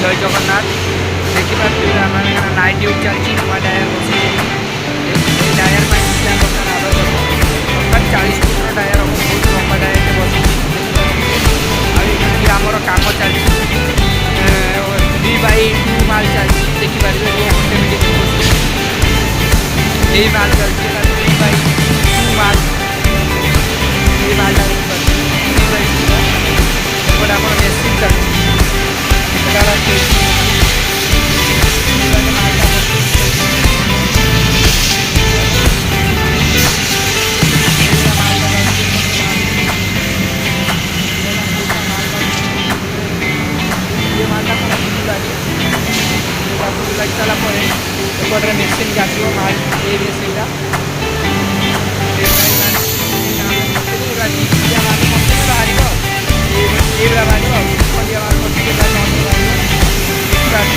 जय जगन्नाथ देखिए night duty चलती नुआ टायर बस टायर दरकार 40 फुटर टायर हम बहुत लंबा टायर बस आमर कम चलती 3x2 माल चलती देखिपारे यही माल चलती 3x2 माल ये मालटा देखिए मेसीन चलती एपटे मेसीन के आसो माल ये मेसीनटा बाहर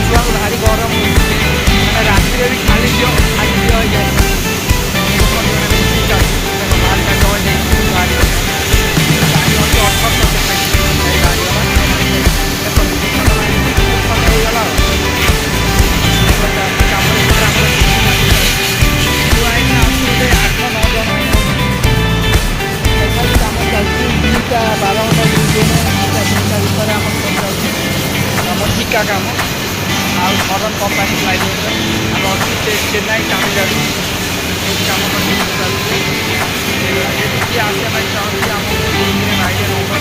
छुआ भारी गरम हो रात भी खाली दियो खाली दियो हो जाए मालटा जल गाड़ी ठिका कम आर्न कंपानी प्राइवेट आम चेन्नई तमिलनाडु कम चलती किए आसपा चाहिए आम भाई नंबर